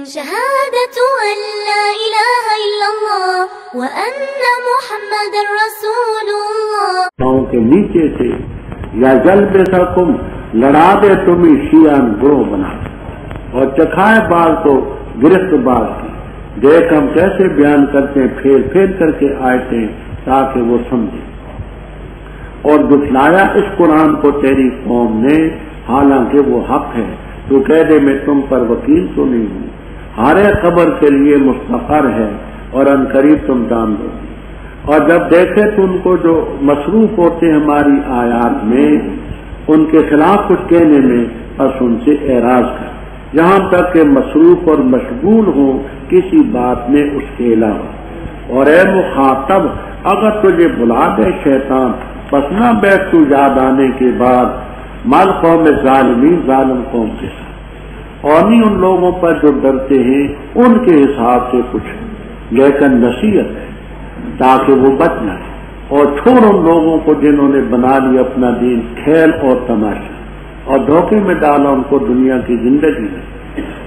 شهادة أن لا إله إلا الله وأن محمد رسول الله. پاؤں کے نیچے سے یا یلبسکم لڑا دے تمہیں شیعان گروہ بنا اور چکھائے بال تو گرفت بال کی. دیکھ ہم کیسے بیان کرتے ہیں پھیر پھیر کر کے آیتیں تاکہ وہ سمجھے. اور جھٹلایا اس قرآن کو تیری قوم نے حالانکہ وہ حق ہے. تو کہہ دے میں تم پر وکیل تو نہیں ہوں. ہر خبر کے لیے مستقر ہے اور عنقریب تم جان دو. اور جب دیکھے تو ان کو جو مصروف ہوتے ہیں ہماری آیات میں ان کے خلاف کچھ کہنے میں بس ان سے اعراض کر یہاں تک کہ مصروف اور مشغول ہوں کسی بات میں اس کے علاوہ. اور اے مخاطب اگر تجھے بلا دے شیطان پس نہ بیٹھ تو یاد آنے کے بعد مال قوم ظالمین ظالم قوم کے ساتھ اور نہیں ان لوگوں پر جو ڈرتے ہیں ان کے حساب سے کچھ لیکن نصیحت ہے تاکہ وہ بچ جائیں. اور چھوڑ ان لوگوں کو جنہوں نے بنا لیا اپنا دین کھیل اور تماشا اور دھوکے میں ڈالا ان کو دنیا کی زندگی میں.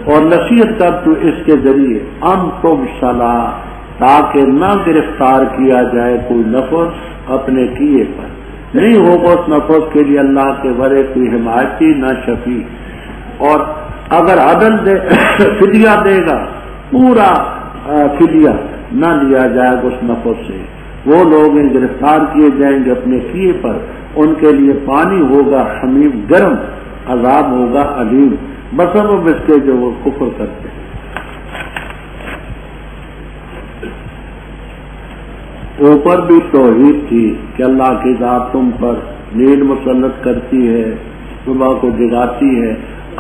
اور نصیحت کر تو اس کے ذریعے تم صلاح تاکہ نہ گرفتار کیا جائے کوئی نفس اپنے کیے پر. نہیں ہوگا اس نفس کے لیے اللہ کے ورے کوئی حمایتی نہ شفیع. اور اگر عدل دے فدیہ دے گا پورا فدیہ نہ لیا جائے گا اس نفس سے. وہ لوگ گرفتار کیے جائیں گے اپنے کیے پر. ان کے لیے پانی ہوگا حمیم گرم عذاب ہوگا علیم بسبب اس کے جو وہ کفر کرتے ہیں. اوپر بھی توحید تھی کہ اللہ کی ذات تم پر نیند مسلط کرتی ہے صبح کو جگاتی ہے.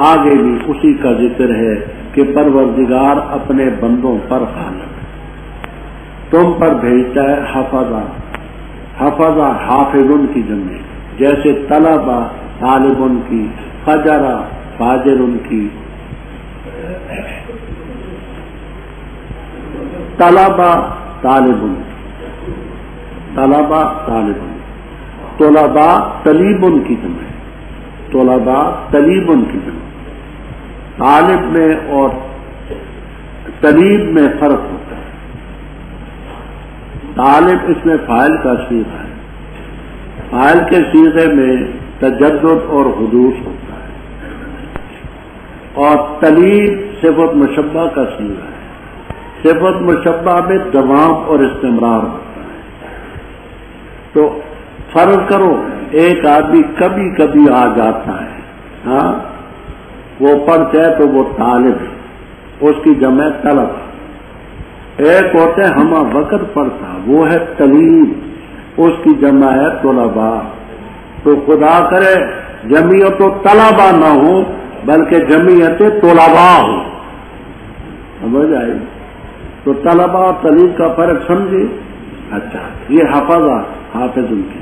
آگے بھی اسی کا ذکر ہے کہ پروردگار اپنے بندوں پر خالق تم پر بھیجتا ہے حفظہ. حفظہ حافظن کی جمع جیسے طلبہ طالبن کی فجرہ فاجرن کی. طلبہ طالبن طلبہ طالبن طلبہ طلیبن کی جمع طلبہ طلیبن کی جمع. طالب میں اور طلیب میں فرق ہوتا ہے. طالب اس میں فاعل کا صیغہ ہے. فاعل کے صیغے میں تجدد اور حدوث ہوتا ہے اور طلیب صفت مشبہ کا صیغہ ہے. صفت مشبہ میں دوام اور استمرار ہوتا ہے. تو فرض کرو ایک آدمی کبھی کبھی آ جاتا ہے ہاں وہ پڑھتا ہے تو وہ طالب ہے اس کی جمع طلب. ایک ہوتے ہیں ہمہ وقت پڑھتا وہ ہے طلیب اس کی جمع ہے طلبا. تو خدا کرے جمعیت و طلبا نہ ہو بلکہ جمعیت طلبا ہو. سمجھ آئی؟ تو طلبا اور طلیب کا فرق سمجھے. اچھا یہ حفظہ حافظ ان کی.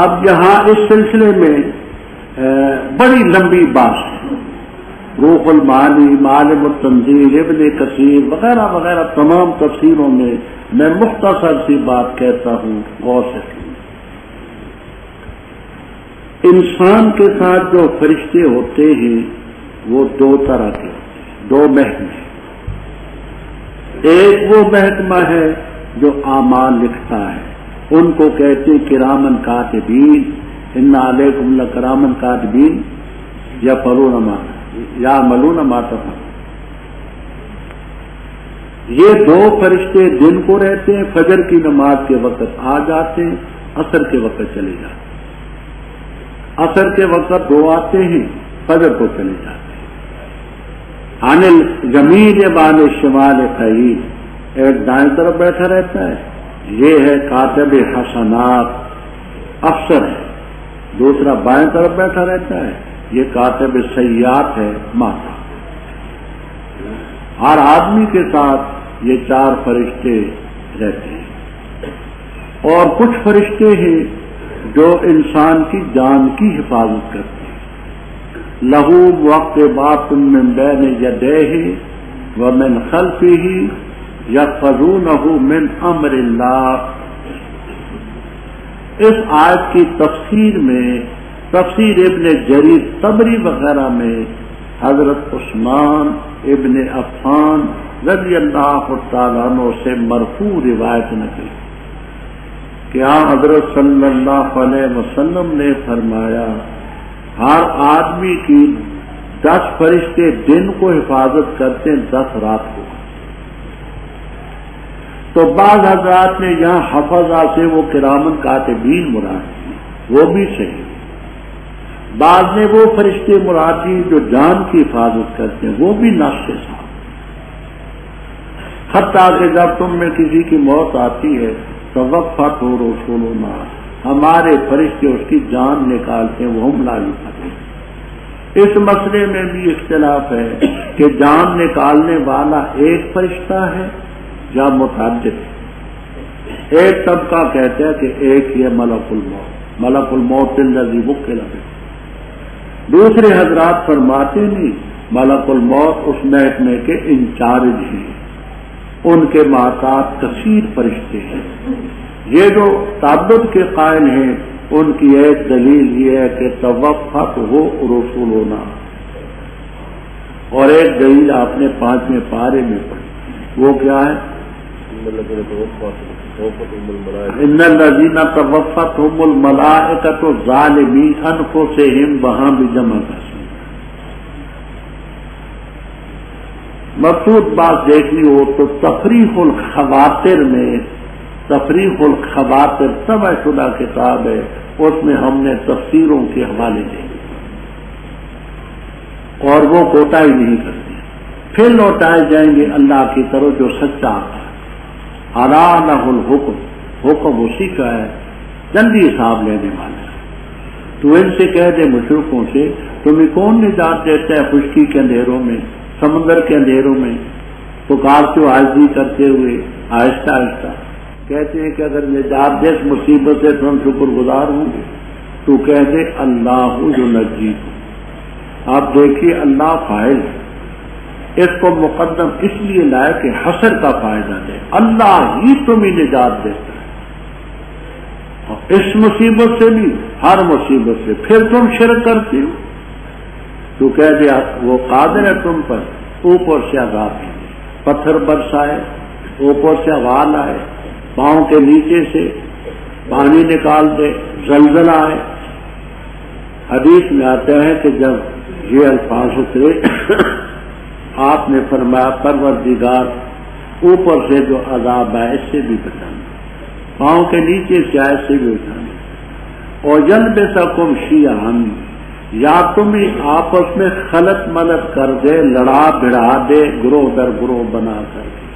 اب یہاں اس سلسلے میں بڑی لمبی بات ہے. روح المعانی معالم التنزیل ابن کثیر وغیرہ وغیرہ تمام تفسیروں میں میں مختصر سی بات کہتا ہوں غور سے. انسان کے ساتھ جو فرشتے ہوتے ہیں وہ دو طرح کے ہوتے ہیں دو محکمے. ایک وہ محکمہ ہے جو اعمال لکھتا ہے ان کو کہتے ہیں کرامن کاتبین. ان علیکم لکرامن کاتبین یعملون ما تفعلون. یہ دو فرشتے دن کو رہتے ہیں فجر کی نماز کے وقت آ جاتے ہیں عصر کے وقت چلے جاتے ہیں. عصر کے وقت دو آتے ہیں فجر کو چلے جاتے ہیں. عن الجمیل بان الشمال قعید ایک دائیں طرف بیٹھا رہتا ہے یہ ہے کاتب حسنات افسر ہے. دوسرا بائیں طرف بیٹھا رہتا ہے یہ کاتب سیئات ہے ماتا. ہر آدمی کے ساتھ یہ چار فرشتے رہتے ہیں. اور کچھ فرشتے ہیں جو انسان کی جان کی حفاظت کرتے ہیں. لہو معقبات من بین یدیہ ومن خلفہ یحفظونہ من امر اللہ. اس آیت کی تفسیر میں تفسیر ابن جریر طبری وغیرہ میں حضرت عثمان ابن عفان رضی اللہ تعالیٰ عنہ سے مرفوع روایت نقل کہ حضرت صلی اللہ علیہ وسلم نے فرمایا ہر آدمی کی 10 فرشتے دن کو حفاظت کرتے ہیں 10 رات کو. تو بعض حضرات نے یہاں حفظہ سے وہ کرامن کاتبین مراد کی، وہ بھی صحیح. بعض نے وہ فرشتے مراد کی جو جان کی حفاظت کرتے ہیں، وہ بھی نفس کے ساتھ. حتیٰ کہ جب تم میں کسی کی موت آتی ہے تو وفات ہو رسولنا، ہمارے فرشتے اس کی جان نکالتے ہیں، وہ ہم لا کرتے. اس مسئلے میں بھی اختلاف ہے کہ جان نکالنے والا ایک فرشتہ ہے یا متعدد. ایک طبقہ کہتا ہے کہ ایک ہی ہے ملک الموت، ملک الموت الذی وکل بہ. دوسرے حضرات فرماتے نہیں، ملک الموت اس محکمے کے انچارج ہیں، ان کے محتاط کثیر فرشتے ہیں. یہ جو تعدد کے قائل ہیں ان کی ایک دلیل یہ ہے کہ توفت ہو رسول ہونا، اور ایک دلیل آپ نے 5ویں پارے میں پڑھی، وہ کیا ہے؟ ان الذین توفتہم الملائکۃ ظالمی انفسہم، وہاں بھی جمع کر. مقصود بات دیکھنی ہو تو تفریح الخواطر میں، تفریح الخواطر طبع شدہ کتاب ہے، اس میں ہم نے تفسیروں کے حوالے دے اور وہ کوتاہی نہیں کرتے. پھر لوٹائے جائیں گے اللہ کی طرف جو سچا آتا ہے. الا لہ الحکم، حکم اسی کا ہے، جلدی حساب لینے والا ہے. تو ان سے کہہ دے مشرکوں سے، تمہیں کون نجات دیتا ہے خشکی کے اندھیروں میں، سمندر کے اندھیروں میں؟ پکارتے ہو عاجزی کرتے ہوئے، آہستہ آہستہ. کہتے ہیں کہ اگر نجات دے اس مصیبت سے تو ہم شکر گزار ہوں گے. تو کہہ دے اللہ جو نجیکم. آپ دیکھیے اللہ فاعل ہے، اس کو مقدم اس لیے لائے کہ حسر کا فائدہ دے. اللہ ہی تمہیں نجات دیتا ہے، اور اس مصیبت سے بھی ہر مصیبت سے. پھر تم شرک کرتے ہو تو کہہ دیا وہ قادر ہے تم پر اوپر سے عذاب ہے، پتھر برسائے، اوپر سے وال آئے، پاؤں کے نیچے سے پانی نکال دے، زلزلہ آئے. حدیث میں آتا ہے کہ جب یہ الفاظ اترے آپ نے فرمایا پروردگار اوپر سے جو عذاب ہے اس سے بھی بچانا، پاؤں کے نیچے سے آئے سے بھی بچانا. اور یلبسکم شیعاً، یا تمہیں آپس میں خلط ملط کر دے، لڑا بھڑا دے، گروہ در گروہ بنا کر دے.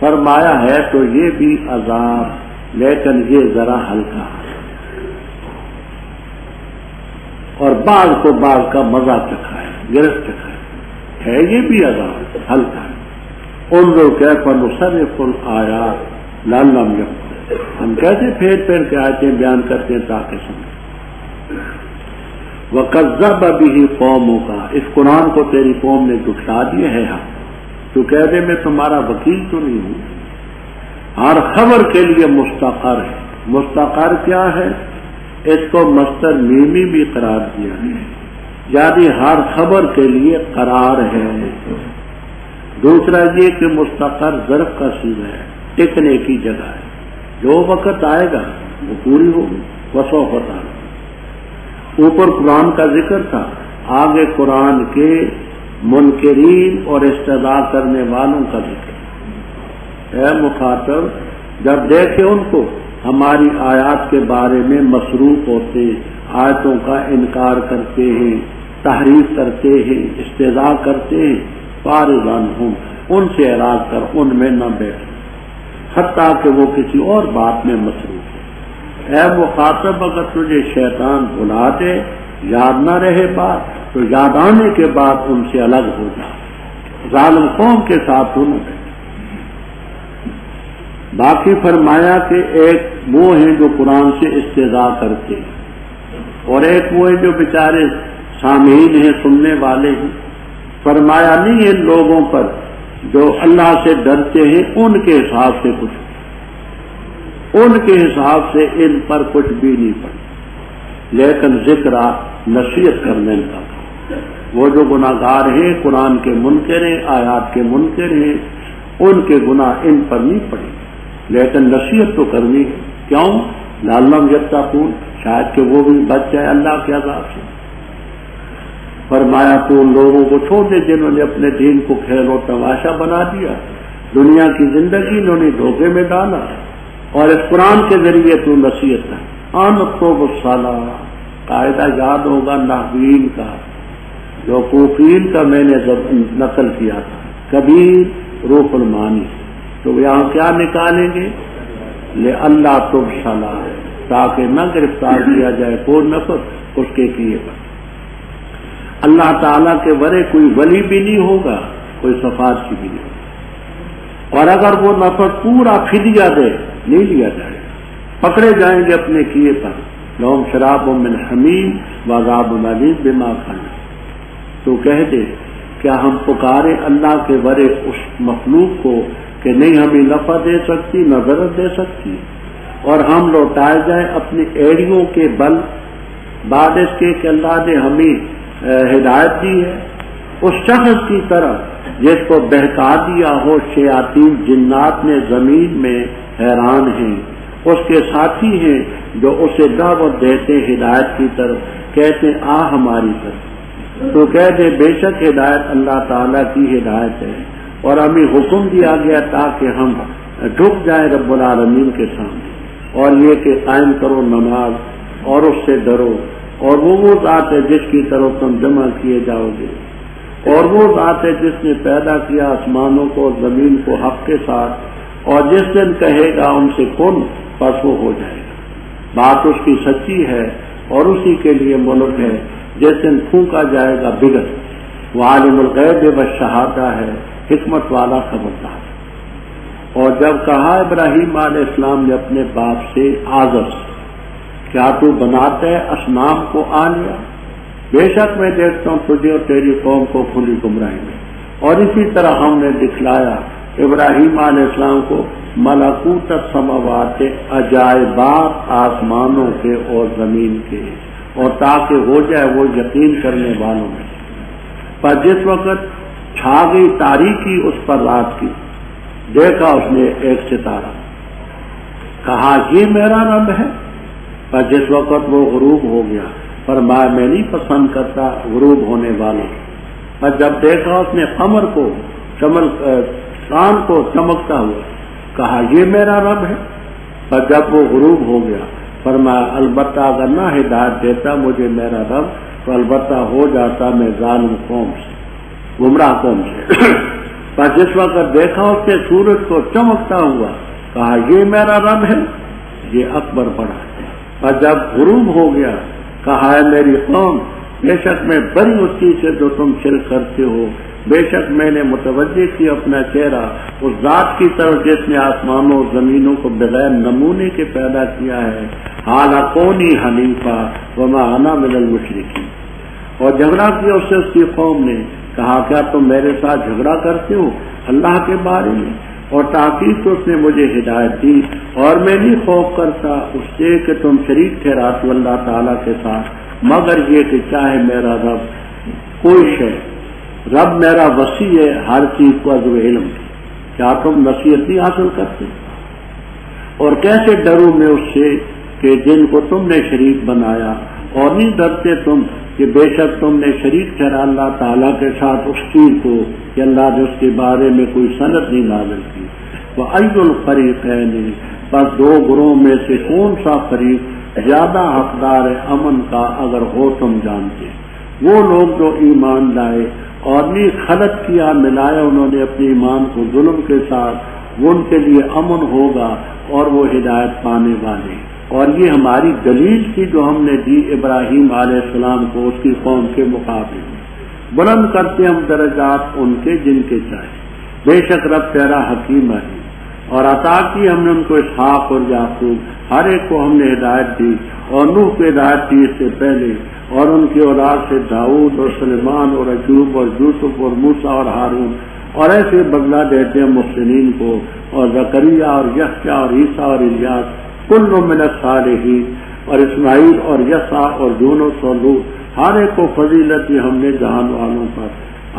فرمایا ہے تو یہ بھی عذاب، لیکن یہ ذرا ہلکا ہے، اور بعض کو بعض کا مزہ چکھائے، گرفت چکھائے، ہے یہ بھی عذاب ہلکا ہے. انظر کیف نصرف الآیات لعلہم یفقہون. ہم کیسے پھیر پھیر کے آیتیں بیان کرتے ہیں تاکہ سمجھیں. وَكَذَّبَ بِهِ قَوْمُكَ، اس قرآن کو تیری قوم نے جھٹلا دیا ہے. تو کہہ دے میں تمہارا وکیل تو نہیں ہوں. ہر خبر کے لیے مستقر ہے. مستقر کیا ہے؟ اس کو مصدر میمی بھی قرار دیا ہے، یعنی ہر خبر کے لیے قرار ہے. دوسرا یہ کہ مستقر ظرف کا صیغہ ہے، ٹکنے کی جگہ ہے. جو وقت آئے گا وہ پوری ہوگی. وسوف تعالی اوپر قرآن کا ذکر تھا، آگے قرآن کے منکرین اور استدعا کرنے والوں کا ذکر. اے مخاطب، جب دیکھے ان کو ہماری آیات کے بارے میں مصروف ہوتے، آیتوں کا انکار کرتے ہیں، تحریف کرتے ہیں، استدعا کرتے ہیں، فارغان ہوں، ان سے اعراض کر، ان میں نہ بیٹھ، حتیٰ کہ وہ کسی اور بات میں مصروف. اے مخاطب، اگر تجھے شیطان بلا دے، یاد نہ رہے بات، تو یاد آنے کے بعد ان سے الگ ہو جا. ظالم قوم کے ساتھ نہ بیٹھ. باقی فرمایا کہ ایک وہ ہیں جو قرآن سے استہزاء کرتے ہیں، اور ایک وہ ہیں جو بیچارے سامعین ہیں، سننے والے ہیں. فرمایا نہیں ان لوگوں پر جو اللہ سے ڈرتے ہیں ان کے حساب سے کچھ، ان کے حساب سے ان پر کچھ بھی نہیں پڑا، لیکن ذکر نصیحت کرنے کا. وہ جو گناہگار ہیں، قرآن کے منکر ہیں، آیات کے منکر ہیں، ان کے گناہ ان پر نہیں پڑے، لیکن نصیحت تو کرنی ہے۔ کیوں؟ لعلہم یتقون، شاید کہ وہ بھی بچ جائے اللہ کے عذاب سے۔ فرمایا تو ان لوگوں کو چھوڑ دے جنہوں نے اپنے دین کو کھیل و تماشا بنا دیا، دنیا کی زندگی انہوں نے دھوکے میں ڈالا، اور اس قرآن کے ذریعے تو نصیحت ہے۔ انتوب الصلاح، قاعدہ یاد ہوگا نحوین کا جو کوفین کا میں نے نقل کیا تھا، کبیر روح المعانی، تو یہاں کیا نکالیں گے؟ لئلا تبصلا، تاکہ نہ گرفتار کیا جائے کوئی نفس اس کے کیے پر۔ اللہ تعالیٰ کے ورے کوئی ولی بھی نہیں ہوگا، کوئی سفارشی بھی نہیں ہوگا، اور اگر وہ نفس پورا فدیہ دے نہیں لیا جائے، پکڑے جائیں گے اپنے کیے پر۔ لہم شراب من حمیم وعذاب الیم بما کانوا، تو کہہ دے کیا ہم پکارے اللہ کے ورے اس مخلوق کو کہ نہیں ہمیں نفع دے سکتی نہ ضرر دے سکتی، اور ہم لوٹائے جائیں اپنی ایڑیوں کے بل بعد اس کے کہ اللہ نے ہمیں ہدایت دی ہے، اس شخص کی طرف جس کو بہکا دیا ہو شیاطین جنات نے زمین میں حیران ہیں، اس کے ساتھی ہیں جو اسے دعوت دیتے ہدایت کی طرف، کہتے آ ہماری طرف، تو کہہ دے بے شک ہدایت اللہ تعالیٰ کی ہدایت ہے، اور ہمیں حکم دیا گیا تاکہ ہم جھک جائیں رب العالمین کے سامنے، اور یہ کہ قائم کرو نماز اور اس سے ڈرو، اور وہ ذات ہے جس کی طرف تم جمع کیے جاؤ گے، اور وہ ذات ہے جس نے پیدا کیا آسمانوں کو اور زمین کو حق کے ساتھ، اور جس دن کہے گا ان سے کن پس وہ ہو جائے گا۔ بات اس کی سچی ہے اور اسی کے لیے ملک ہے، جس دن پھونکا جائے گا بگڑ، وہ عالم الغیب والشہادہ ہے، حکمت والا خبردار۔ اور جب کہا ابراہیم علیہ السلام نے اپنے باپ سے آزر سے، کیا تو بناتا ہے اصنام کو آلیا؟ بے شک میں دیکھتا ہوں تجھے اور تیری قوم کو کھلی گمراہی میں۔ اور اسی طرح ہم نے دکھلایا ابراہیم علیہ السلام کو ملکوت السماوات، عجائبات آسمانوں کے اور زمین کے، اور تاکہ ہو جائے وہ یقین کرنے والوں میں۔ پر جس وقت چھا گئی تاریکی اس پر رات کی، دیکھا اس نے ایک ستارہ، کہا یہ میرا رب ہے۔ پر جس وقت وہ غروب ہو گیا، فرمایا میں نہیں پسند کرتا غروب ہونے والوں۔ پر جب دیکھا اس نے قمر کو چاند کو چمکتا ہوا، کہا یہ میرا رب ہے۔ پر جب وہ غروب ہو گیا، فرمایا البتہ اگر نہ ہدایت دیتا مجھے میرا رب تو البتہ ہو جاتا میں ظالم قوم سے، گمراہ قوم سے۔ پر جس وقت دیکھا اس نے سورج کو چمکتا ہوا، کہا یہ میرا رب ہے، یہ اکبر پڑا۔ اور جب غروب ہو گیا، کہا ہے میری قوم بے شک میں بری اس چیز سے جو تم شرک کرتے ہو، بے شک میں نے متوجہ کیا اپنا چہرہ اس ذات کی طرف جس نے آسمانوں اور زمینوں کو بغیر نمونے کے پیدا کیا ہے، حالہ کونی حنیفہ وما انا من المشرکین۔ اور جھگڑا کیا اس سے اس کی قوم نے، کہا کیا تم میرے ساتھ جھگڑا کرتے ہو اللہ کے بارے میں؟ اور تاکید تو اس نے مجھے ہدایت دی، اور میں نہیں خوف کرتا اس سے کہ تم شریک ٹھہراتے اللہ تعالیٰ کے ساتھ، مگر یہ کہ چاہے میرا رب کوئی شے، رب میرا وسیع ہے ہر چیز کو عزو علم، کیا تم نصیحت نہیں حاصل کرتے؟ اور کیسے ڈروں میں اس سے کہ جن کو تم نے شریک بنایا، اور نہیں ڈرتے تم کہ بے شک تم نے شریک ٹھہرا اللہ تعالیٰ کے ساتھ اس چیز کو کہ اللہ نے اس کے بارے میں کوئی سند نہیں نازل کی۔ وَأَيُّ الْفَرِيقَيْنِ، بس دو گروہ میں سے کون سا فریق زیادہ حقدار ہے امن کا اگر ہو تم جانتے؟ وہ لوگ جو ایمان لائے اور نہیں خلط کیا، ملایا انہوں نے اپنے ایمان کو ظلم کے ساتھ، وہ ان کے لیے امن ہوگا اور وہ ہدایت پانے والے۔ اور یہ ہماری دلیل تھی جو ہم نے دی ابراہیم علیہ السلام کو اس کی قوم کے مقابلے میں، بلند کرتے ہم درجات ان کے جن کے چاہے، بے شک رب تیرا حکیم ہے۔ اور عطا کی ہم نے ان کو اسحاق اور یعقوب، ہر ایک کو ہم نے ہدایت دی، اور نوح کو ہدایت دی اس سے پہلے، اور ان کی اولاد سے داؤد اور سلیمان اور ایوب اور یوسف اور موسیٰ اور ہارون، اور ایسے بدلہ دیتے ہیں محسنین کو، اور زکریا اور یحییٰ اور عیسیٰ اور الیاس، کل من الصالحین، اور اسماعیل اور یسع اور یونس اور لوط، ہر ایک کو فضیلت دی ہم نے جہان والوں پر،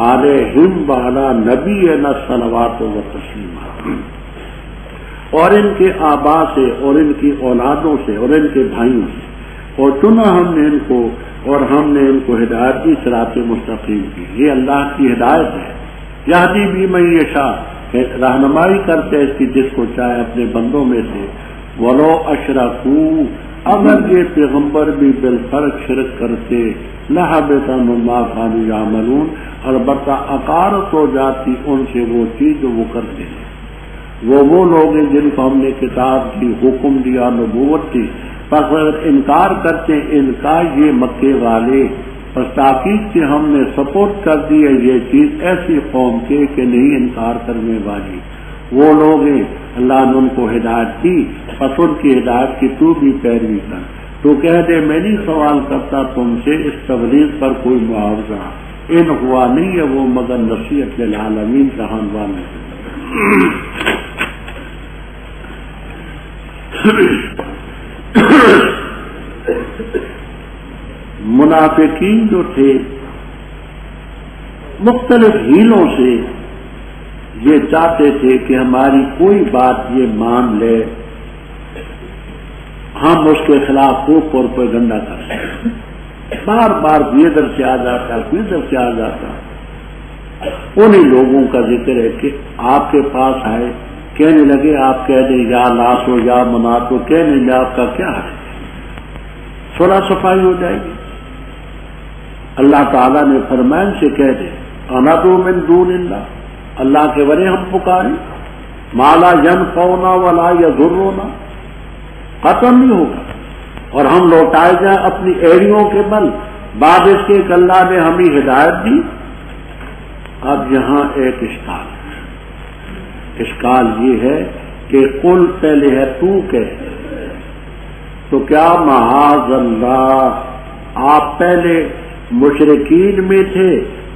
علیہم وعلی نبینا صلوات و تسلیمات، اور ان کے آبا سے اور ان کی اولادوں سے اور ان کے بھائیوں سے، اور چنا ہم نے ان کو اور ہم نے ان کو ہدایت کی صراط مستقیم کی۔ یہ اللہ کی ہدایت ہے، یہدی بھی من یشاء، رہنمائی کرتے اس کی جس کو چاہے اپنے بندوں میں سے، ولو اشرکوا، اگر یہ پیغمبر بھی بالفرق شرک کرتے، لحبط عنہم ما كانوا یعملون، البتہ اکارت ہو جاتی ان سے وہ چیز جو وہ کرتے ہیں۔ وہ لوگ ہیں جن کو ہم نے کتاب دی، حکم دیا، نبوت دی، پس اگر انکار کرتے ہیں ان کا یہ مکے والے، پس تاکید سے ہم نے سپورٹ کر دی ہے یہ چیز ایسی قوم کے کہ نہیں انکار کرنے والی۔ وہ لوگ ہیں اللہ نے ان کو ہدایت کی، پس ان کی ہدایت کی تو بھی پیروی کر۔ تو کہہ دے میں نہیں سوال کرتا تم سے اس تبلیغ پر کوئی معاوضہ، ان ہوا نہیں ہے وہ مگر نصیحت للعالمین جہان والے۔ منافقین جو تھے مختلف ہیلوں سے یہ چاہتے تھے کہ ہماری کوئی بات یہ مان لے، ہم اس کے خلاف خوب اور پروپیگنڈا کرتے، بار بار یہ ادھر سے آ جاتا، کوئی ادھر سے آ جاتا۔ انہی لوگوں کا ذکر ہے کہ آپ کے پاس آئے، کہنے لگے آپ کہہ دیں یا لاتو یا مناتو، کہنے لگے آپ کا کیا ہے، صلح صفائی ہو جائے گی۔ اللہ تعالیٰ نے فرمایا ان سے کہہ دے اندعو من دون اللہ، اللہ کے ورے ہم پکاریں، ما لا ینفعنا ولا یضرنا، ختم نہیں ہوگا، اور ہم لوٹائے جائیں اپنی ایڑیوں کے بل، بعد اس کے کہ اللہ نے ہمیں ہدایت دی۔ اب یہاں ایک اشکال یہ ہے کہ قل پہلے ہے تو کہہ، تو کیا معاذ اللہ آپ پہلے مشرکین میں تھے،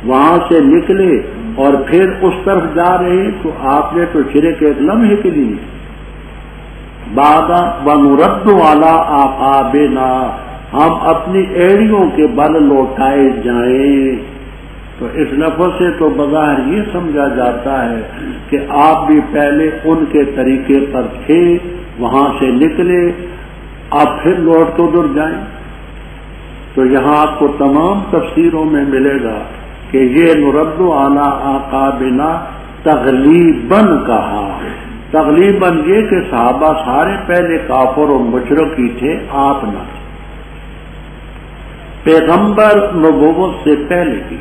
وہاں سے نکلے اور پھر اس طرف جا رہے ہیں، تو آپ نے تو شرک ایک لمحے کے لیے بعد ونرد علی اعقابنا، ہم اپنی ایڑیوں کے بل لوٹائے جائیں۔ تو اس لفظ سے تو بظاہر یہ سمجھا جاتا ہے کہ آپ بھی پہلے ان کے طریقے پر تھے، وہاں سے نکلے، آپ پھر لوٹ تو ادھر جائیں۔ تو یہاں آپ کو تمام تفسیروں میں ملے گا کہ یہ نرد علی اعقابنا تغلیباً کہا، تغلیباً یہ کہ صحابہ سارے پہلے کافر و مشرک ہی تھے، آپ نہ تھے، پیغمبر نبوت سے پہلے بھی،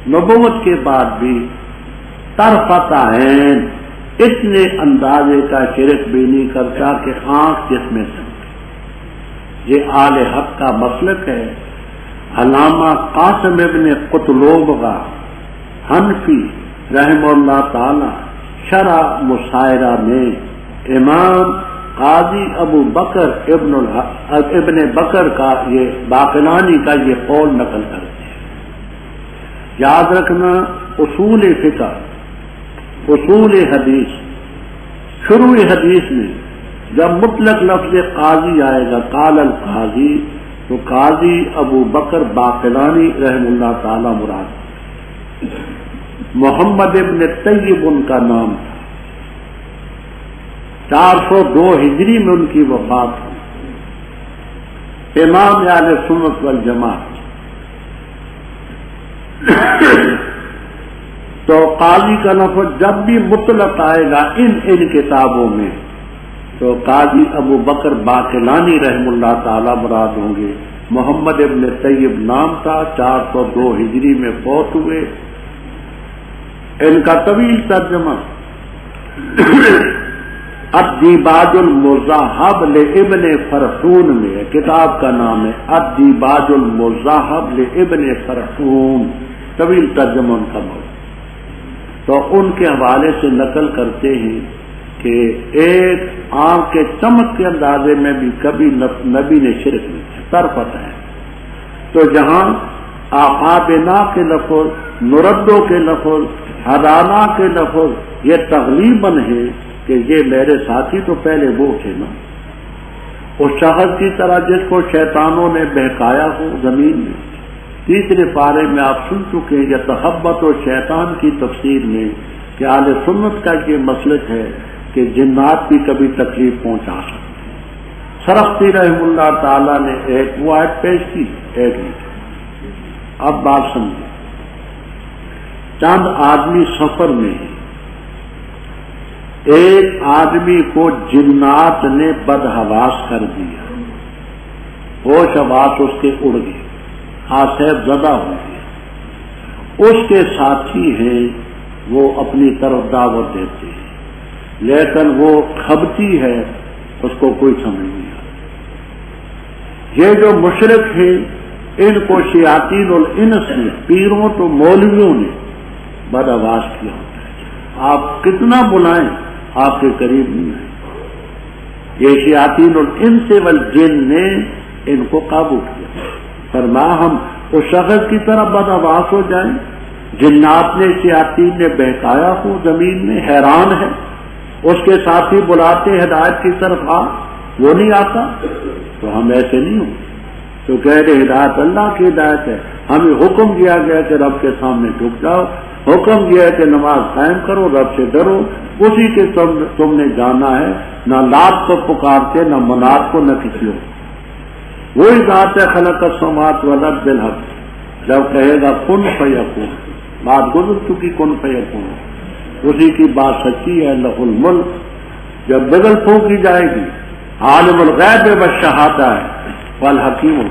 نبوت کے بعد بھی طرفت عین اتنے اندازے کا شرک بھی نہیں کرتا کہ آنکھ جس میں سے۔ یہ آل حق کا مسلک ہے۔ علامہ قاسم ابن قطلوبغہ حنفی رحمہ اللہ تعالی شرح مسائرہ میں امام قاضی ابو بکر ابن بکر کا یہ باقلانی کا یہ قول نقل کرتے ہیں۔ یاد رکھنا اصول فقہ، اصول حدیث، شروع حدیث میں جب مطلق لفظ قاضی آئے گا قال القاضی، تو قاضی ابو بکر باقلانی رحم اللہ تعالی مراد، محمد ابن طیب ان کا نام تھا، 402 ہجری میں ان کی وفات ہوئی، امام اہل سنت والجماعت۔ تو قاضی کا لفظ جب بھی مطلق آئے گا ان کتابوں میں تو قاضی ابو بکر باقلانی رحم اللہ تعالی مراد ہوں گے۔ محمد ابن طیب نام تھا، 402 ہجری میں فوت ہوئے۔ ان کا طویل ترجمہ الدیباج المذاہب لابن فرحون میں ہے، کتاب کا نام ہے الدیباج المذاہب لابن فرحون، طویل ترجمہ ان کا موضوع۔ تو ان کے حوالے سے نقل کرتے ہیں کہ ایک آنکھ کے چمک کے اندازے میں بھی کبھی نبی نے شرک نہیں کیا، طرفت ہے۔ تو جہاں اعقابنا کے لفظ، نردو کے لفظ، ہدانا کے لفظ یہ تغلیباً ہے کہ یہ میرے ساتھی تو پہلے وہ تھے نا، اس شخص کی طرح جس کو شیطانوں نے بہکایا ہو زمین میں۔ تیسرے پارے میں آپ سن چکے ہیں یہ تخبط و شیطان کی تفسیر میں کہ اہل سنت کا یہ مسلک ہے کہ جنات بھی کبھی تکلیف پہنچا سکتے۔ سرخسی رحمہ اللہ تعالی نے ایک وہ آیت پیش کی، ایک نہیں۔ اب بات سمجھیں، چند آدمی سفر میں ہیں، ایک آدمی کو جنات نے بدحواس کر دیا، ہوش حواس اس کے اڑ گئے، آصف زدہ ہو گئے۔ اس کے ساتھی ہیں وہ اپنی طرف دعوت دیتے ہیں، لیکن وہ کھبتی ہے، اس کو کوئی سمجھ نہیں آتا۔ یہ جو مشرک ہیں ان کو شیاطین الانس نے، پیروں تو مولویوں نے بدحواس کیا ہوتا ہے، آپ کتنا بلائیں آپ کے قریب نہیں آئے۔ یہ شیاطین الانس والجن نے ان کو قابو کیا، فرمایا ہم اس شخص کی طرح بدحواس ہو جائیں، جنات نے شیاطین نے بہکایا ہو زمین میں، حیران ہے، اس کے ساتھی بلاتے ہدایت کی طرف آ، وہ نہیں آتا، تو ہم ایسے نہیں ہوں تو کہہ رہے ہدایت اللہ کی ہدایت ہے، ہمیں حکم دیا گیا کہ رب کے سامنے جھک جاؤ، حکم دیا ہے کہ نماز قائم کرو، رب سے ڈرو، اسی کے تم نے جانا ہے، نہ لات کو پکارتے نہ منات کو نہ کسی کو، وہی ذات ہے خلق السماوات والارض بالحق، جب کہے گا کن فیکون، بات گزر چکی کن فیکون، اسی کی بات سچی ہے، لہ الملک، جب بغل پھونکی جائے گی، عالم الغیب والشہادہ ہے، والحکیم،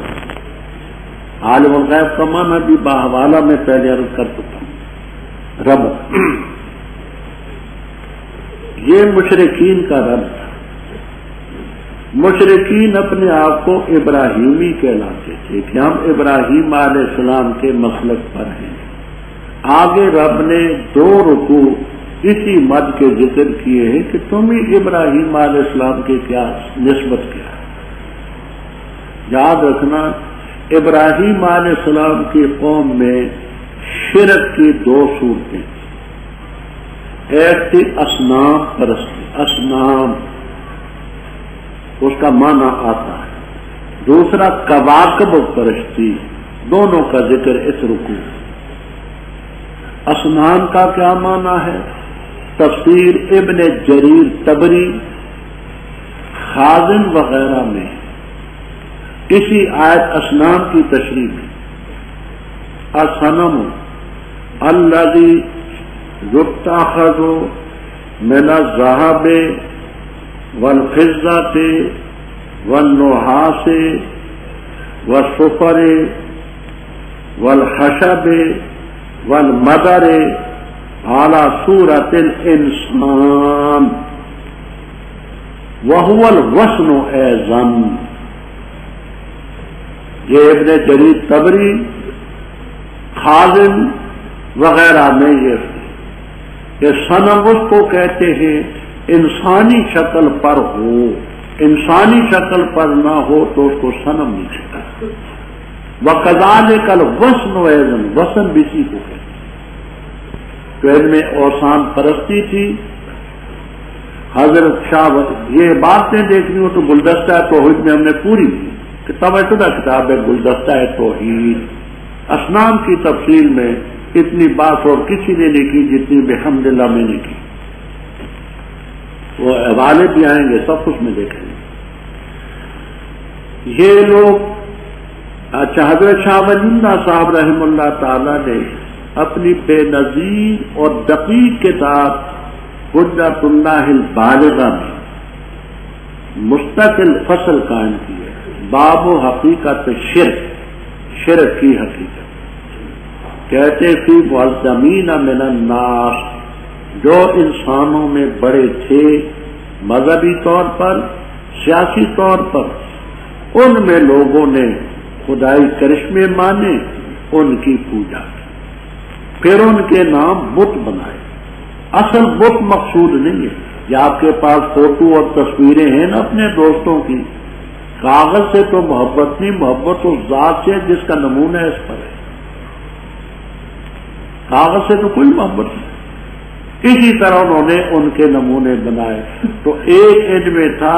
عالم الغیب کا معنی بھی باحوالہ میں پہلے عرض کر چکا ہوں، رب۔ یہ مشرکین کا رب تھا۔ مشرکین اپنے آپ کو ابراہیمی کہلاتے تھے کہ ہم ابراہیم علیہ السلام کے مسلک پر ہیں۔ آگے رب نے 2 رکوع اسی مد کے ذکر کیے ہیں کہ تم ہی ابراہیم علیہ السلام کے کیا نسبت کیا ہے۔ یاد رکھنا ابراہیم علیہ السلام کی قوم میں شرک کی 2 صورتیں، ایک تھی اصنام پرستی، اصنام اس کا معنی آتا ہے، دوسرا کواکب پرستی، دونوں کا ذکر اس رکوع۔ اصنام کا کیا معنی ہے؟ تفسیر ابن جریر طبری، خازن وغیرہ میں اسی آیت اصنام کی تشریح میں الصنم الذی یتخذ من الذهب والفضة والنحاس والصفر والخشب والمدر على صورة الإنسان وهو الوثن أيضا۔ یہ ابن جریر طبری، خازن وغیرہ میں یہ صنم اس کو کہتے ہیں انسانی شکل پر ہو، انسانی شکل پر نہ ہو تو اس کو صنم نہیں کہتا۔ وَكَذَلِكَ الْوَثْنُ أَيْضًا، وثن بھی اسی کو کہتے ہیں۔ تو ان میں اوثان پرستی تھی۔ حضرت شاہ یہ باتیں دیکھنی ہو تو گلدستہ توحید میں ہم نے پوری کی، کتاب کتاب ہے گلدستہ توحید، اصنام کی تفصیل میں اتنی بات اور کسی نے نہیں کی جتنی بحمداللہ میں نے کی۔ وہ حوالے بھی آئیں گے، سب کچھ میں دیکھیں گے۔ یہ لوگ حضرت شاہ ولی اللہ صاحب رحمہ اللہ تعالی نے اپنی بے نظیر اور دقیق کتاب حجت اللہ البالغہ میں مستقل فصل قائم کی ہے، باب و حقیقت شرک، شرک کی حقیقت۔ کہتے فی والزمین من الناس، جو انسانوں میں بڑے تھے مذہبی طور پر، سیاسی طور پر، ان میں لوگوں نے خدائی کرشمے مانے، ان کی پوجا کی، پھر ان کے نام بت بنائے۔ اصل بت مقصود نہیں ہے، یہ آپ کے پاس فوٹو اور تصویریں ہیں نا اپنے دوستوں کی، کاغذ سے تو محبت نہیں، محبت اس ذات سے جس کا نمونہ اس پر ہے، کاغذ سے تو کوئی محبت نہیں۔ اسی طرح انہوں نے ان کے نمونے بنائے۔ تو ایک ان میں تھا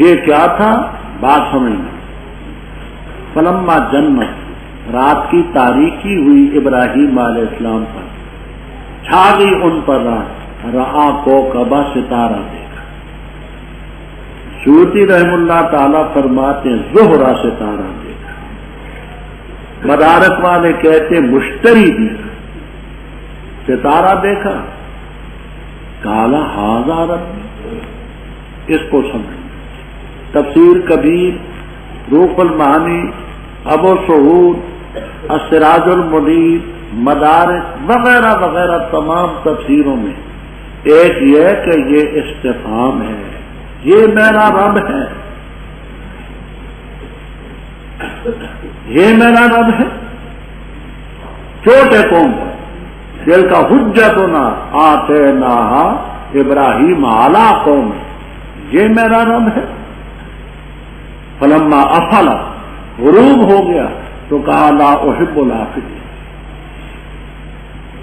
یہ کیا تھا بات سمجھنا. فلما جنت، رات کی تاریکی ہوئی ابراہیم علیہ السلام پر، چھا گئی ان پر رات. رآ کوکبا، ستارہ دیکھا. سیوطی رحم اللہ تعالیٰ فرماتے ہیں زہرہ ستارہ دیکھا. مدارک والے کہتے ہیں مشتری دیکھا. ستارہ دیکھا، کالا ہاذا ربی، اس کو سمجھ. تفسیر کبیر، روح المعانی، ابو سعود، السراج المنیر، مدارک وغیرہ وغیرہ تمام تفسیروں میں ایک یہ کہ یہ استفہام ہے، یہ میرا رب ہے، یہ میرا رب ہے. چھوٹے قوم پر دل کا حجتنا آتیناہا ابراہیم علی قوم، یہ میرا رب ہے. فلما افل، غروب ہو گیا تو کہا لا احب الافلین.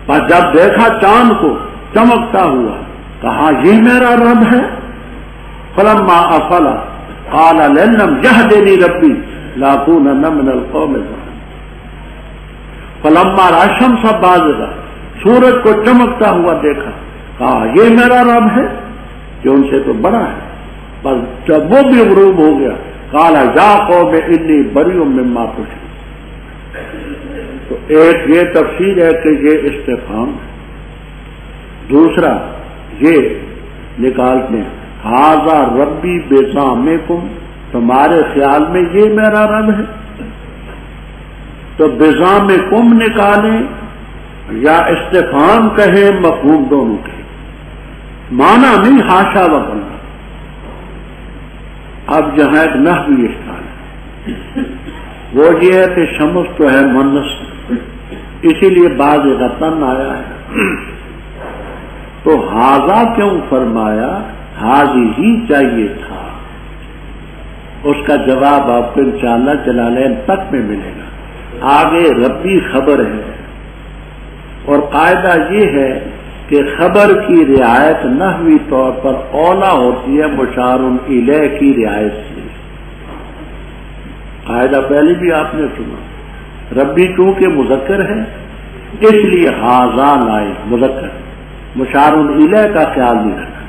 پر جب دیکھا چاند کو چمکتا ہوا کہا یہ میرا رب ہے. فلما افل قال لن یهدنی ربی لاکونن من القوم الظالمین. فلما رأى الشمس بازغہ، سورج کو چمکتا ہوا دیکھا کہا یہ میرا رب ہے جو ان سے تو بڑا ہے. پر جب وہ بھی غروب ہو گیا قال یا قوم انی بریء مما تشرکون. تو ایک یہ تفسیر ہے کہ یہ استفہام ہے. دوسرا یہ نکالتے ہیں ھذا ربی بزعمکم، تمہارے خیال میں یہ میرا رب ہے. تو بزعمکم نکالیں یا استفہام کہیں، مفہوم دونوں کے معنی نہیں، حاشا وکلا. اب جہاں ایک نحوی اشکال ہے، وہ یہ ہے کہ شمس تو ہے مؤنث، اسی لیے بعض غتن آیا ہے. تو ھذا کیوں فرمایا؟ حاضی ہی چاہیے تھا. اس کا جواب آپ کو انشاءاللہ جلالین تک میں ملے گا. آگے ربی خبر ہے، اور قاعدہ یہ ہے کہ خبر کی رعایت نحوی طور پر اولا ہوتی ہے مشار الیہ کی رعایت سے. قاعدہ پہلے بھی آپ نے سنا. ربی چونکہ مذکر ہے اس لیے ھذا لائے مذکر، مشار الیہ کا خیال نہیں رکھا.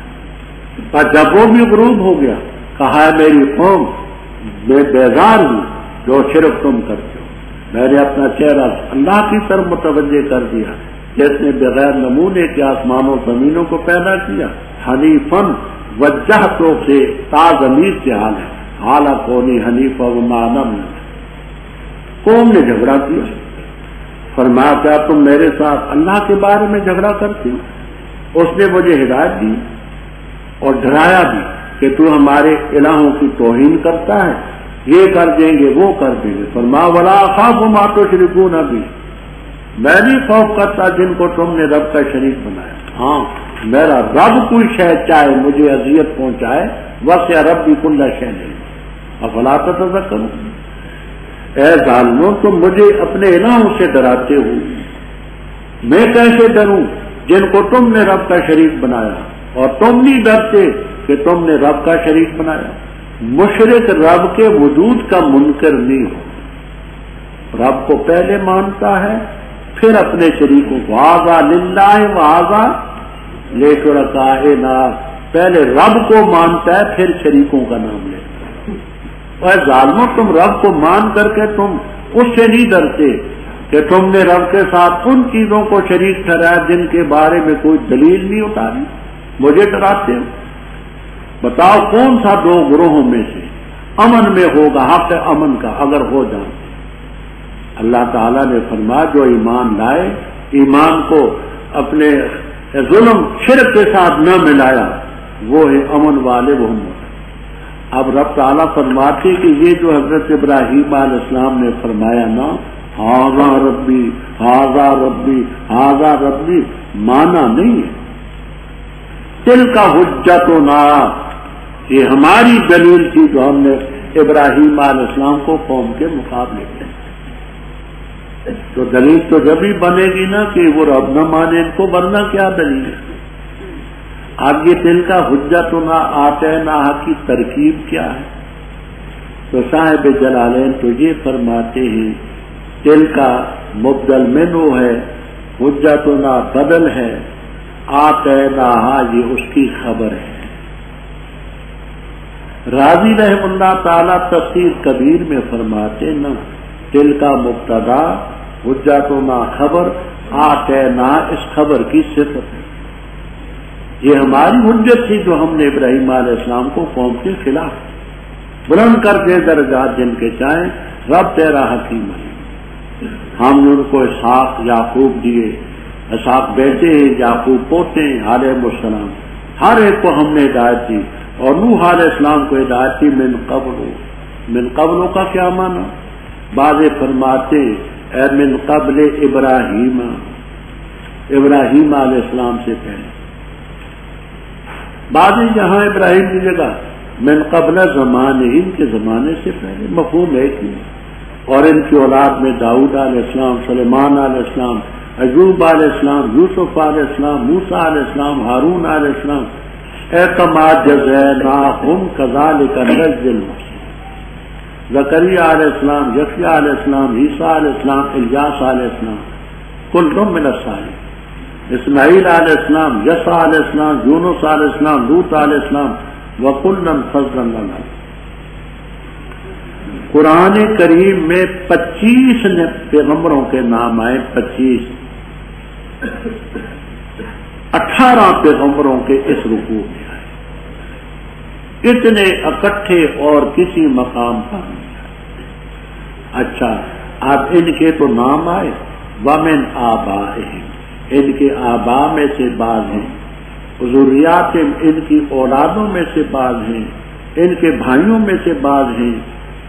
پر جب وہ بھی غروب ہو گیا کہا ہے میری قوم میں بیزار ہوں جو شرک تم کرتے ہو. میں نے اپنا چہرہ اللہ کی طرف متوجہ کر دیا جس نے بغیر نمونے کے آسمانوں زمینوں کو پیدا کیا. حنیفن وجہتوں سے تازمیر سے حال ہے، حالت کونی حنیف و معلم. قوم نے جھگڑا کیا، فرمایا کیا تم میرے ساتھ اللہ کے بارے میں جھگڑا کرتی ہو؟ اس نے مجھے ہدایت دی اور ڈرایا بھی کہ تو ہمارے الہوں کی توہین کرتا ہے، یہ کر دیں گے وہ کر دیں گے. فرمایا ولا اخاف ما تشركون بھی، میں نہیں خوف کرتا جن کو تم نے رب کا شریک بنایا. ہاں میرا رب کوئی شے چاہے مجھے اذیت پہنچائے، وسع ربی کل شیء افلا تتذکرون. اے ظالموں تم مجھے اپنے الہوں سے ڈراتے ہو، میں کیسے ڈروں جن کو تم نے رب کا شریک بنایا، اور تم نہیں ڈرتے کہ تم نے رب کا شریک بنایا. مشرک رب کے وجود کا منکر نہیں ہو، رب کو پہلے مانتا ہے پھر اپنے شریکوں کو. ھذا للہ وھذا لشرکائنا، پہلے رب کو مانتا ہے پھر شریکوں کا نام لیتا ہے. اور ظالموں تم رب کو مان کر کے تم اس سے نہیں ڈرتے کہ تم نے رب کے ساتھ ان چیزوں کو شریک ٹھہرایا جن کے بارے میں کوئی دلیل نہیں اتاری، مجھے ڈراتے ہو. بتاؤ کون سا دو گروہوں میں سے امن میں ہوگا، حق امن کا اگر ہو جائے. اللہ تعالیٰ نے فرمایا جو ایمان لائے، ایمان کو اپنے ظلم شرک کے ساتھ نہ ملایا، وہ ہے امن والے وہ. اب رب تعالیٰ فرماتے کہ یہ جو حضرت ابراہیم علیہ السلام نے فرمایا نا ھذا ربی ھذا ربی ھذا ربی، مانا نہیں ہے. دل کا حجتنا، یہ ہماری دلیل تھی جو ہم نے ابراہیم علیہ السلام کو قوم کے مقابلے میں. تو دلیل تو جب ہی بنے گی نا کہ وہ رب نہ مانے ان کو، ورنہ کیا دلیل ہے. اب یہ تل کا حجتنا آتینا کی ترکیب کیا ہے؟ تو صاحب جلالین تو یہ فرماتے ہیں تل کا مبدل منو ہے، حجتنا بدل ہے، آتینا یہ اس کی خبر ہے۔ راضی رحم اللہ تعالی تفسیر کبیر میں فرماتے نا تل کا مبتدا حجتنا خبر، آتینا اس خبر کی صفت ہے۔ یہ ہماری حجت تھی جو ہم نے ابراہیم علیہ السلام کو قوم کے خلاف بلند کر دے درجات جن کے چاہیں، رب تیرا حکیم ہے۔ ہم نے ان کو اسحاق یعقوب دیے، اسحاق بیٹے ہیں، یعقوب پوتے ہیں علیہ السلام، ہر ایک کو ہم نے ہدایت دی، اور نوح علیہ السلام کو ہدایت دی من قبل کا کیا معنی؟ بعض فرماتے اے من قبل ابراہیم، ابراہیم علیہ السلام سے پہلے، بعض جہاں ابراہیم کی جگہ من قبل زمانے، ان کے زمانے سے پہلے، مفہوم ہے کہ اور ان کی اولاد میں داؤد علیہ السلام، سلیمان علیہ السلام، ایوب علیہ السلام، یوسف علیہ السلام، موسیٰ علیہ السلام، ہارون علیہ السلام، کما جزیناہم کذالک نجزی المحسنین، زکریا علیہ السلام، یحییٰ علیہ السلام، عیسیٰ علیہ السلام، الیاس علیہ السلام، کل من الصالحین، اسماعیل علیہ السلام، یسع علیہ السلام، یونس علیہ السلام، لوط علیہ السلام، وکلا فضلنا علیہ۔ قرآن کریم میں 25 پیغمبروں کے نام آئے، 25، 18 پیغمبروں کے اس رکوع میں آئے، اتنے اکٹھے اور کسی مقام پر نہیں آئے۔ اچھا، اب ان کے تو نام آئے، ومن آبائہم، ان کے آبا میں سے بعض ہیں، ذریات ان کی اولادوں میں سے بعض ہیں، ان کے بھائیوں میں سے بعض ہیں،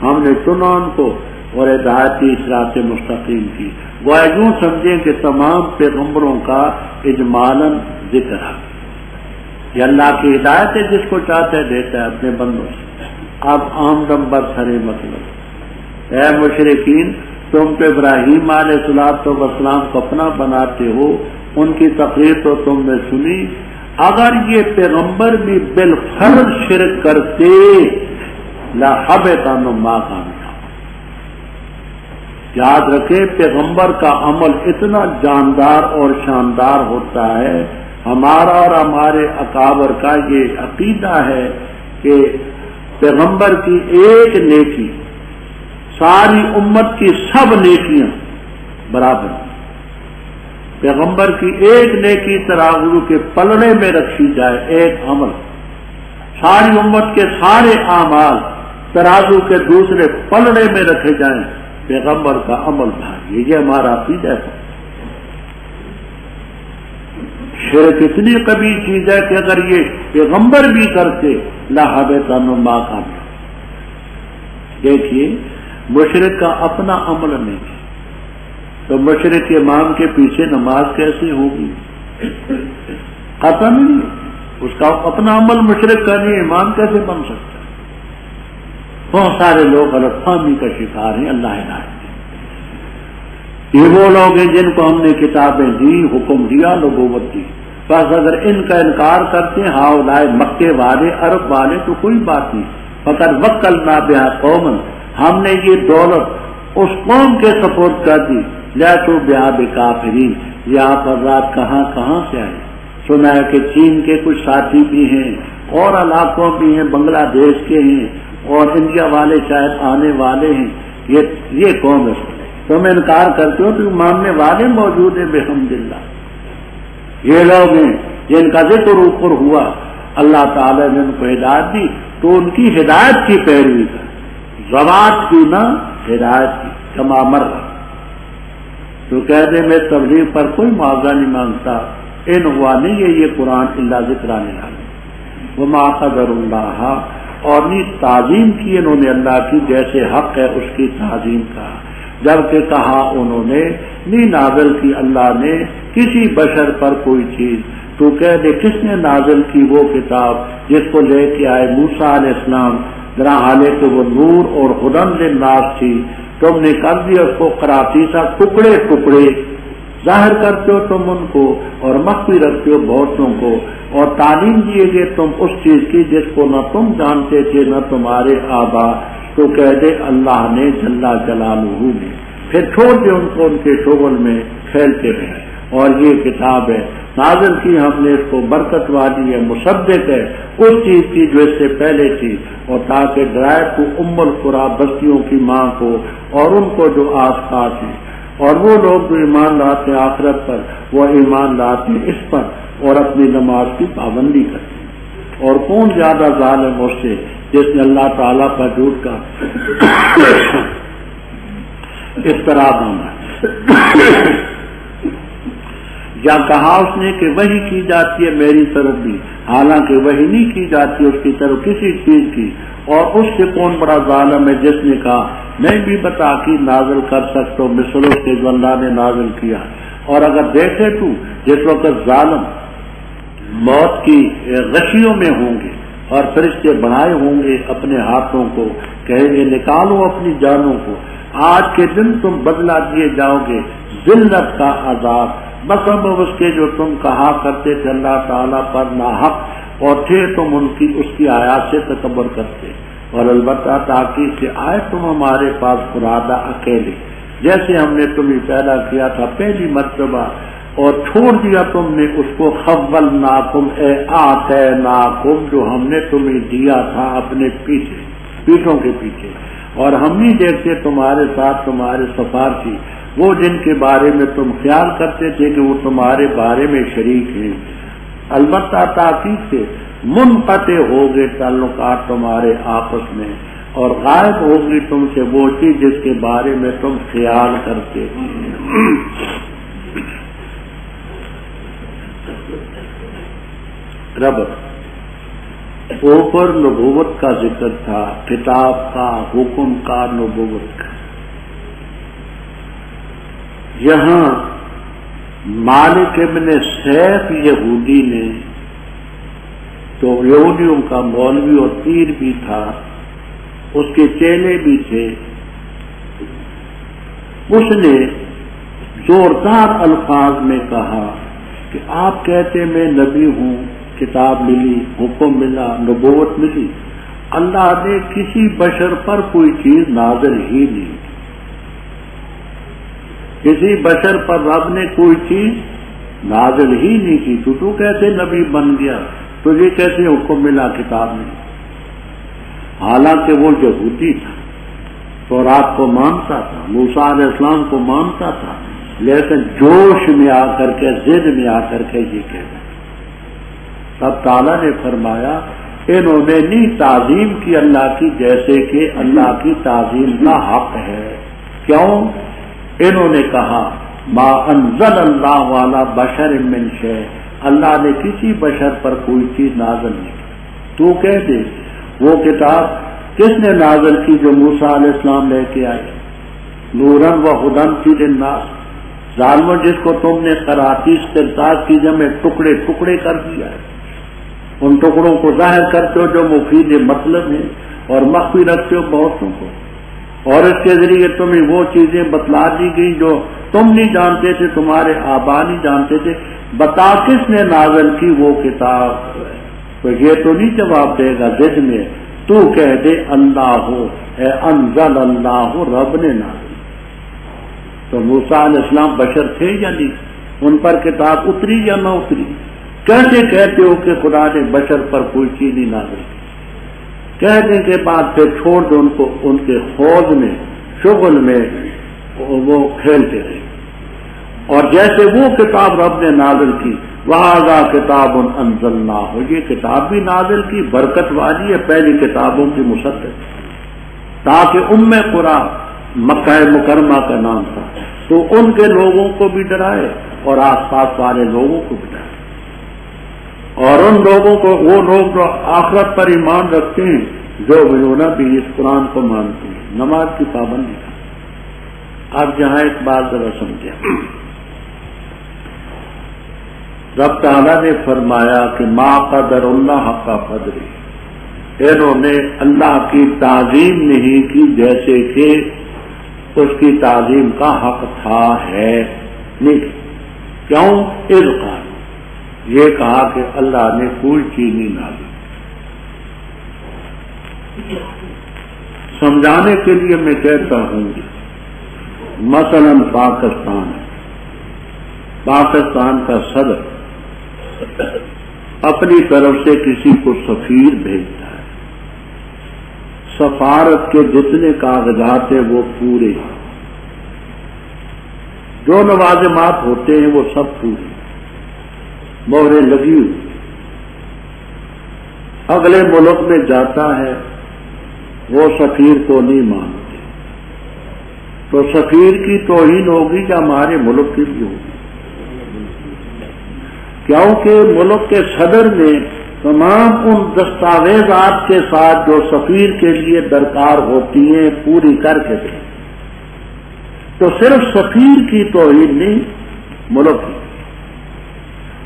ہم نے چنا ان کو اور ہدایت صراط مستقیم کی۔ وہ یوں سمجھیں کہ تمام پیغمبروں کا اجمالاً ذکر ہے، یہ اللہ کی ہدایت ہے، جس کو چاہتا ہے دیتا ہے اپنے بندوں سے۔ اب آمدن برسر مطلب، اے مشرکین، تم تو ابراہیم علیہ السلام کو اپنا بناتے ہو، ان کی تقریر تو تم نے سنی، اگر یہ پیغمبر بھی بالفرض شرک کرتے لَحَبِطَ عَنْهُم مَّا كَانُوا يَعْمَلُونَ۔ یاد رکھیں پیغمبر کا عمل اتنا جاندار اور شاندار ہوتا ہے، ہمارا اور ہمارے اکابر کا یہ عقیدہ ہے کہ پیغمبر کی ایک نیکی ساری امت کی سب نیکیاں برابر، پیغمبر کی ایک نیکی ترازو کے پلڑے میں رکھی جائے، ایک عمل، ساری امت کے سارے اعمال ترازو کے دوسرے پلڑے میں رکھے جائیں، پیغمبر کا عمل بھاری، یہ ہمارا عقیدہ ہے۔ شرک اتنی کبھی چیز ہے کہ اگر یہ پیغمبر بھی کرتے لَحَبِطَ عَنْهُم مَّا كَانُوا يَعْمَلُونَ۔ دیکھیے مشرک کا اپنا عمل نہیں ہے، تو مشرک کے امام کے پیچھے نماز کیسے ہوگی؟ قطعاً نہیں، اس کا اپنا عمل مشرک کا نہیں، امام کیسے بن سکتا ہے؟ بہت سارے لوگ غلط فہمی کا شکار ہیں، اللہ ہدایت دے۔ یہ وہ لوگ ہیں جن کو ہم نے کتابیں دی، حکم دیا، نبوت دی، بس اگر ان کا انکار کرتے ہیں ہؤلاء مکے والے، عرب والے، تو کوئی بات نہیں، فقط وکلنا بہا قوما، ہم نے یہ دولت اس قوم کے سپورٹ کر دی، لیسوا بہا بکافرین، یہاں پر رات کہاں کہاں سے آئے، سنا ہے کہ چین کے کچھ ساتھی بھی ہیں اور علاقوں بھی ہیں، بنگلہ دیش کے ہیں اور انڈیا والے شاید آنے والے ہیں، یہ قوم ہے، تم انکار کرتے ہو تو ماننے والے موجود ہیں بحمدللہ۔ یہ لوگ ہیں جن کا ذکر اوپر ہوا، اللہ تعالی نے ان کو ہدایت دی تو ان کی ہدایت کی پیروی کر، زوات کی نہ ہدایت کی، کما مر تو کہنے میں تبلیغ پر کوئی معاوضہ نہیں مانگتا، ان ہوا نہیں ہے یہ قرآن اللہ ذکرانے والے، وما قدر اللہ، اور نہیں تعظیم کی انہوں نے اللہ کی جیسے حق ہے اس کی تعظیم کا، جبکہ کہا انہوں نے نہیں نازل کی اللہ نے کسی بشر پر کوئی چیز، تو کہہ دے کس نے نازل کی وہ کتاب جس کو لے کے آئے موسیٰ علیہ السلام، ذرا حالانکہ وہ نور اور ہدی للناس تھی، تم نے کر دیا اس کو قراطیسا ٹکڑے ٹکڑے، ظاہر کرتے ہو تم ان کو اور مخفی رکھتے ہو بہتوں کو، اور تعلیم دیے گے تم اس چیز کی جس کو نہ تم جانتے تھے نہ تمہارے آبا، تو کہہ دے اللہ نے جل جلالہ نے، پھر چھوڑ دے ان کو ان کے شغل میں کھیلتے رہے۔ اور یہ کتاب ہے نازل کی ہم نے اس کو برکت والی ہے، مصدق ہے اس چیز کی جو اس سے پہلے تھی، اور تاکہ ڈرائے تو ام القری بستیوں کی ماں کو اور ان کو جو آس پاس ہیں، اور وہ لوگ جو ایمان لاتے آخرت پر وہ ایمان لاتے اس پر اور اپنی نماز کی پابندی کرتے ہیں۔ اور کون زیادہ ظالم اس سے جس نے اللہ تعالیٰ کا جھوٹ کا افترا باندھا۔ یا کہا اس نے کہ وحی کی جاتی ہے میری طرف بھی، حالانکہ وحی نہیں کی جاتی اس کی طرف کسی چیز کی، اور اس سے کون بڑا ظالم ہے جس نے کہا میں بھی بتا کی نازل کر سکتا ہوں مثل اس کے جو اللہ نے نازل کیا۔ اور اگر دیکھے تو جس وقت ظالم موت کی غشیوں میں ہوں گے اور فرشتے بنائے ہوں گے اپنے ہاتھوں کو، کہیں گے نکالو اپنی جانوں کو، آج کے دن تم بدلہ دیے جاؤ گے ذلت کا عذاب، بسبب اس کے جو تم کہا کرتے تھے اللہ تعالیٰ پر ناحق، اور تھے تم اس کی آیات سے تکبر کرتے، اور البتہ تاکید سے آئے تم ہمارے پاس فرادہ اکیلے، جیسے ہم نے تمہیں پیدا کیا تھا پہلی مرتبہ، اور چھوڑ دیا تم نے اس کو خولناکم اے آتیناکم جو ہم نے تمہیں دیا تھا اپنے پیٹھوں کے پیچھے، اور ہم نہیں دیکھتے تمہارے ساتھ تمہارے سفارشی وہ جن کے بارے میں تم خیال کرتے تھے کہ وہ تمہارے بارے میں شریک ہیں، البتہ تاکید سے منقطع ہو گئے تعلقات تمہارے آپس میں، اور غائب ہوگی تم سے وہ چیز جس کے بارے میں تم خیال کرتے تھے۔ رب اوپر نبوت کا ذکر تھا، کتاب کا، حکم کا، نبوت کا۔ یہاں مالک ابن سیف یہودی نے، تو یہودیوں کا مولوی اور پیر بھی تھا، اس کے چیلے بھی تھے، اس نے زوردار الفاظ میں کہا کہ آپ کہتے میں نبی ہوں، کتاب ملی، حکم ملا، نبوت ملی، اللہ نے کسی بشر پر کوئی چیز نازل ہی نہیں، کسی بشر پر رب نے کوئی چیز نازل ہی نہیں کی، تو کیسے نبی بن گیا، تجھے کیسے حکم ملا، کتاب میں؟ حالانکہ وہ یہودی تھا، تورات کو مانتا تھا، موسیٰ علیہ السلام کو مانتا تھا، لیکن جوش میں آ کر کے، ضد میں آ کر کے یہ کہتا۔ تب تعالیٰ نے فرمایا انہوں نے نہیں تعظیم کی اللہ کی جیسے کہ اللہ کی تعظیم کا حق ہے۔ کیوں؟ انہوں نے کہا ما انزل اللہ علی بشر من شیء، اللہ نے کسی بشر پر کوئی چیز نازل نہیں کی۔ تو کہہ دے وہ کتاب کس نے نازل کی جو موسیٰ علیہ السلام لے کے آئے، نوراً و ہدیٰ للناس، ظالموں جس کو تم نے قراطیس قرطاس کی جمع ٹکڑے ٹکڑے کر دیا ہے، ان ٹکڑوں کو ظاہر کرتے ہو جو مفید مطلب ہیں اور مخفی رکھتے ہو بہتوں کو، اور اس کے ذریعے تمہیں وہ چیزیں بتلا دی گئی جو تم نہیں جانتے تھے، تمہارے آبا نہیں جانتے تھے۔ بتا کس نے نازل کی وہ کتاب؟ تو یہ تو نہیں جواب دے گا ضد میں، تو کہہ دے اللہ ہو، اے انزل اللہ ہو، رب نے نازل۔ تو موسیٰ علیہ السلام بشر تھے یا نہیں؟ ان پر کتاب اتری یا نہ اتری؟ کیسے کہتے ہو کہ خدا نے بشر پر کوئی چیز نہیں نازل کی؟ کہنے کے بعد پھر چھوڑ دو ان کو، ان کے خوض میں، شغل میں وہ کھیلتے رہے۔ اور جیسے وہ کتاب رب نے نازل کی، وَهَذَا كِتَابٌ أَنزَلْنَاهُ، یہ کتاب بھی نازل کی، برکت والی ہے، پہلی کتابوں کی مصدق، تاکہ قرآ مکہ مکرمہ کا نام تھا، تو ان کے لوگوں کو بھی ڈرائے اور آس پاس والے لوگوں کو بھی ڈرائے، اور ان لوگوں کو، وہ لوگ جو آخرت پر ایمان رکھتے ہیں، جو انہوں بھی اس قرآن کو مانتے ہیں، نماز کی پابندی کا۔ اب جہاں ایک بات ذرا سمجھیں، رب تعالیٰ نے فرمایا کہ ما قدر اللہ حق قدرہ، انہوں نے اللہ کی تعظیم نہیں کی جیسے کہ اس کی تعظیم کا حق تھا ہے، نہیں کی۔ کیوں؟ اذ قال، یہ کہا کہ اللہ نے کوئی چیز نہیں ڈالی۔ سمجھانے کے لیے میں کہتا ہوں، مثلا پاکستان کا صدر اپنی طرف سے کسی کو سفیر بھیجتا ہے، سفارت کے جتنے کاغذات ہیں وہ پورے، جو لوازمات ہوتے ہیں وہ سب پورے، مہریں لگی ہوئی، اگلے ملک میں جاتا ہے، وہ سفیر کو نہیں مانتے، تو سفیر کی توہین ہوگی یا ہمارے ملک کی بھی ہوگی؟ کیونکہ ملک کے صدر نے تمام ان دستاویزات کے ساتھ جو سفیر کے لیے درکار ہوتی ہیں پوری کر کے دیں، تو صرف سفیر کی توہین نہیں، ملک کی،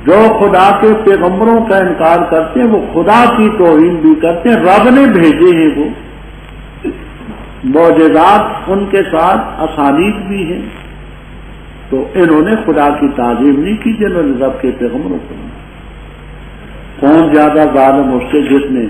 جو خدا کے پیغمبروں کا انکار کرتے ہیں وہ خدا کی توہین بھی کرتے ہیں، رب نے بھیجے ہیں وہ معجزات، ان کے ساتھ اسانید بھی ہیں، تو انہوں نے خدا کی تعظیم نہیں کی جنہوں نے رب کے پیغمبروں کو۔ کون زیادہ ظالم اس سے جس نے